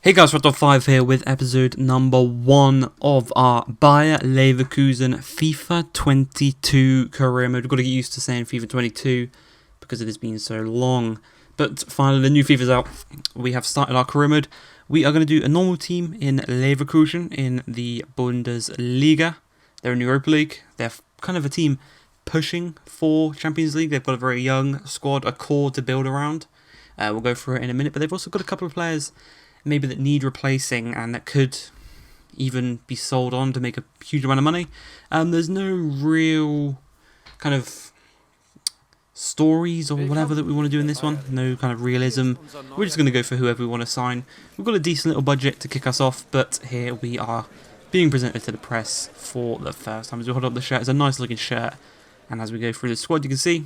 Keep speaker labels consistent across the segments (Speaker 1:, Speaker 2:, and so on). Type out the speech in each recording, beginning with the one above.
Speaker 1: Hey guys, Top5 here with episode number 1 of our Bayer Leverkusen FIFA 22 career mode. We've got to get used to saying FIFA 22 because it has been so long. But finally, the new FIFA's out. We have started our career mode. We are going to do a normal team in Leverkusen in the Bundesliga. They're in Europa League. They're kind of a team pushing for Champions League. They've got a very young squad, a core to build around. We'll go through it in a minute. But they've also got a couple of players maybe that need replacing and that could even be sold on to make a huge amount of money. There's no real kind of stories or whatever that we want to do in this one. No kind of realism. We're just going to go for whoever we want to sign. We've got a decent little budget to kick us off, but here we are being presented to the press for the first time. As we hold up the shirt, it's a nice looking shirt. And as we go through the squad, you can see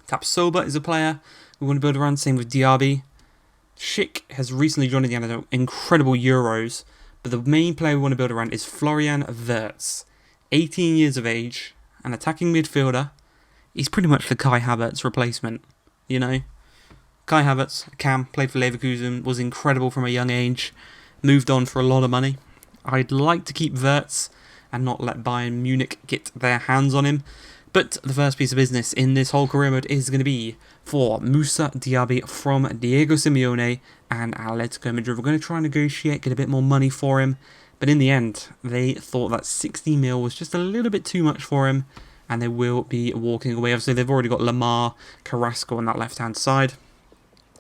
Speaker 1: Tapsoba is a player we want to build around. Same with Diaby. Schick has recently joined the end incredible Euros, but the main player we want to build around is Florian Wirtz. 18 years of age, an attacking midfielder. He's pretty much the Kai Havertz replacement, you know. Kai Havertz, Cam, played for Leverkusen, was incredible from a young age, moved on for a lot of money. I'd like to keep Wirtz and not let Bayern Munich get their hands on him. But the first piece of business in this whole career mode is going to be for Moussa Diaby from Diego Simeone and Atletico Madrid. We're going to try and negotiate, get a bit more money for him. But in the end, they thought that 60 mil was just a little bit too much for him. And they will be walking away. Obviously, they've already got Lamar, Carrasco on that left-hand side.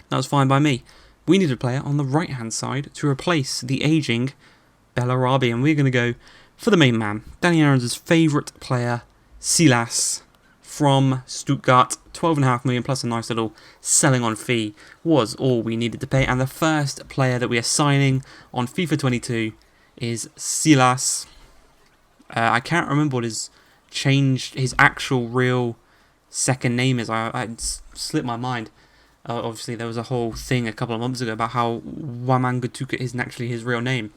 Speaker 1: That was fine by me. We need a player on the right-hand side to replace the aging Bellarabi. And we're going to go for the main man, Danny Aarons' favourite player, Silas from Stuttgart. 12.5 million plus a nice little selling on fee was all we needed to pay. And the first player that we are signing on FIFA 22 is Silas. I can't remember what his actual real second name is. I slipped my mind. Obviously, there was a whole thing a couple of months ago about how Wamangituka isn't actually his real name.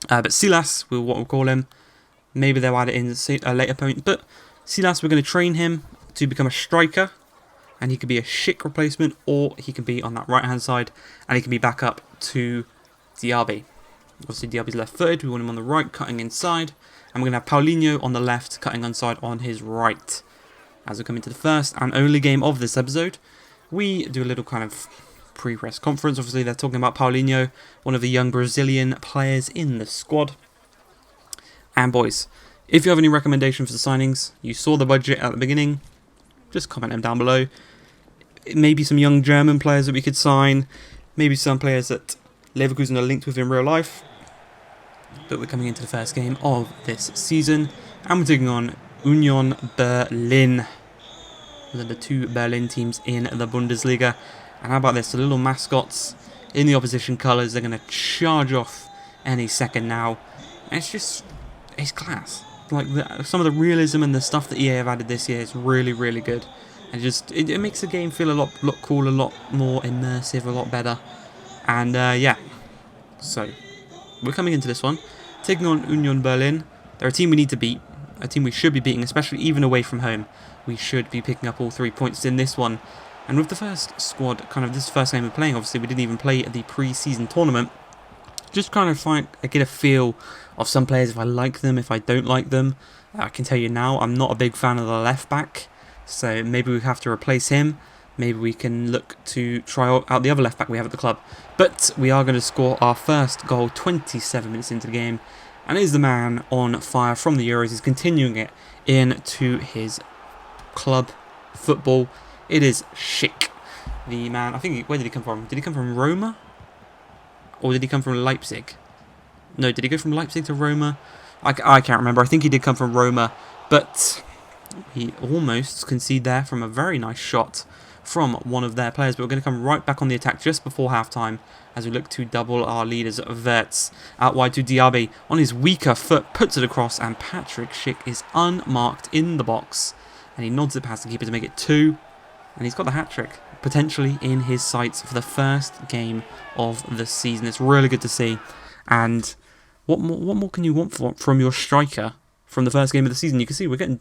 Speaker 1: But Silas, what we'll call him. Maybe they'll add it in a later point. But Silas, we're going to train him to become a striker. And he could be a Schick replacement, or he can be on that right-hand side. And he can be back up to Diaby. Obviously, Diaby's left-footed. We want him on the right, cutting inside. And we're going to have Paulinho on the left, cutting inside on his right. As we come into the first and only game of this episode, we do a little kind of pre-press conference. Obviously, they're talking about Paulinho, one of the young Brazilian players in the squad. And boys, if you have any recommendations for the signings, you saw the budget at the beginning, just comment them down below. Maybe some young German players that we could sign, maybe some players that Leverkusen are linked with in real life. But we're coming into the first game of this season, and we're taking on Union Berlin. Those are the two Berlin teams in the Bundesliga. And how about this? The little mascots in the opposition colours. They're going to charge off any second now. And it's class. Like some of the realism and the stuff that EA have added this year is really, really good. And it makes the game feel a lot cool, a lot more immersive, a lot better. And yeah, so we're coming into this one, taking on Union Berlin. They're a team we need to beat, a team we should be beating, especially even away from home. We should be picking up all 3 points in this one. And with the first squad, kind of this first game we're playing, obviously we didn't even play at the pre-season tournament. Just kind of get a feel of some players, if I like them, if I don't like them. I can tell you now, I'm not a big fan of the left back. So maybe we have to replace him. Maybe we can look to try out the other left back we have at the club. But we are going to score our first goal 27 minutes into the game. And it is the man on fire from the Euros. He's continuing it into his club football. It is Schick. The man, where did he come from? Did he come from Roma? Or did he come from Leipzig? No, did he go from Leipzig to Roma? I can't remember. I think he did come from Roma. But he almost conceded there from a very nice shot from one of their players. But we're going to come right back on the attack just before halftime as we look to double our lead as Wirtz. Out wide to Diaby. On his weaker foot, puts it across. And Patrick Schick is unmarked in the box. And he nods it past the keeper to make it 2. And he's got the hat-trick potentially in his sights for the first game of the season. It's really good to see. And what more can you want from your striker from the first game of the season? You can see we're getting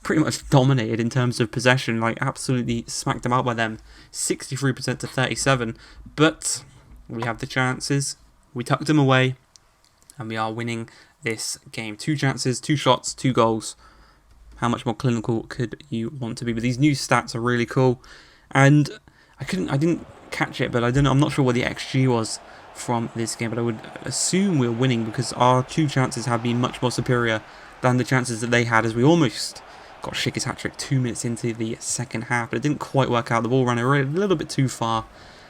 Speaker 1: pretty much dominated in terms of possession, like absolutely smacked them out by them, 63% to 37. But we have the chances. We tucked them away, and we are winning this game. 2 chances, 2 shots, 2 goals. How much more clinical could you want to be? But these new stats are really cool, and I didn't catch it, but I'm not sure what the XG was from this game, but I would assume we're winning because our 2 chances have been much more superior than the chances that they had, as we almost got Schick's hat-trick 2 minutes into the second half, but it didn't quite work out. The ball ran a little bit too far,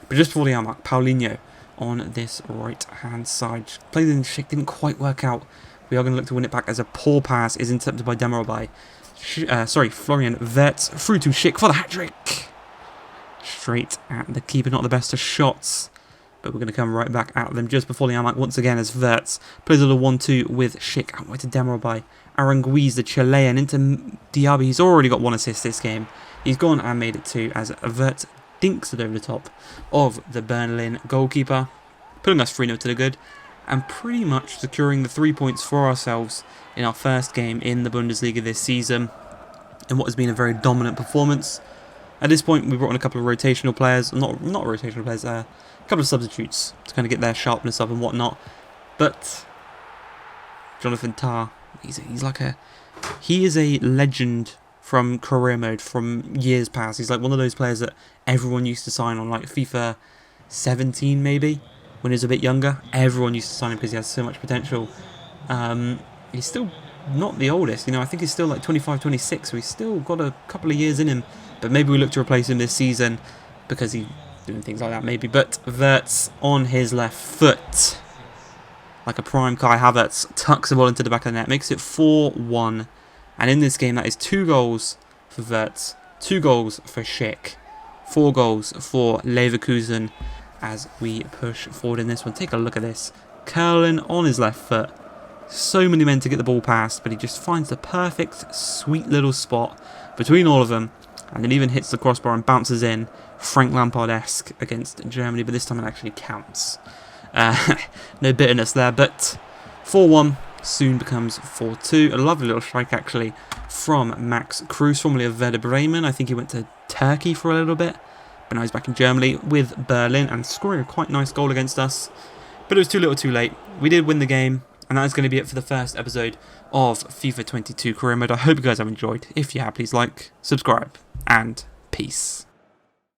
Speaker 1: but just before the hour mark, Paulinho on this right-hand side. Played in Schick, didn't quite work out. We are going to look to win it back as a poor pass is intercepted by Demirbay. Florian Wirtz through to Schick for the hat-trick. Straight at the keeper, not the best of shots, but we're going to come right back at them just before the hour mark once again as Wirtz plays a little 1-2 with Schick out to Demirbay. Aranguiz, the Chilean, into Diaby. He's already got 1 assist this game. He's gone and made it 2 as Wirtz dinks it over the top of the Berlin goalkeeper, putting us 3-0 to the good, and pretty much securing the 3 points for ourselves in our first game in the Bundesliga this season, in what has been a very dominant performance. At this point, we brought in a couple of rotational players, not rotational players, a couple of substitutes to kind of get their sharpness up and whatnot. But Jonathan Tah, he is a legend from career mode from years past. He's like one of those players that everyone used to sign on, like FIFA 17 maybe, when he was a bit younger. Everyone used to sign him because he has so much potential. He's still not the oldest, I think he's still like 25, 26, so he's still got a couple of years in him. But maybe we look to replace him this season because he's doing things like that maybe. But Wirtz on his left foot, like a prime Kai Havertz, tucks the ball into the back of the net, makes it 4-1. And in this game, that is 2 goals for Wirtz, 2 goals for Schick, 4 goals for Leverkusen as we push forward in this one. Take a look at this. Curlin on his left foot. So many men to get the ball past, but he just finds the perfect, sweet little spot between all of them. And it even hits the crossbar and bounces in, Frank Lampard-esque against Germany, but this time it actually counts. No bitterness there, but 4-1 soon becomes 4-2. A lovely little strike, actually, from Max Kruse, formerly of Werder Bremen. I think he went to Turkey for a little bit, but now he's back in Germany with Berlin and scoring a quite nice goal against us. But it was too little too late. We did win the game, and that is going to be it for the first episode of FIFA 22 Career Mode. I hope you guys have enjoyed. If you have, please like, subscribe, and peace.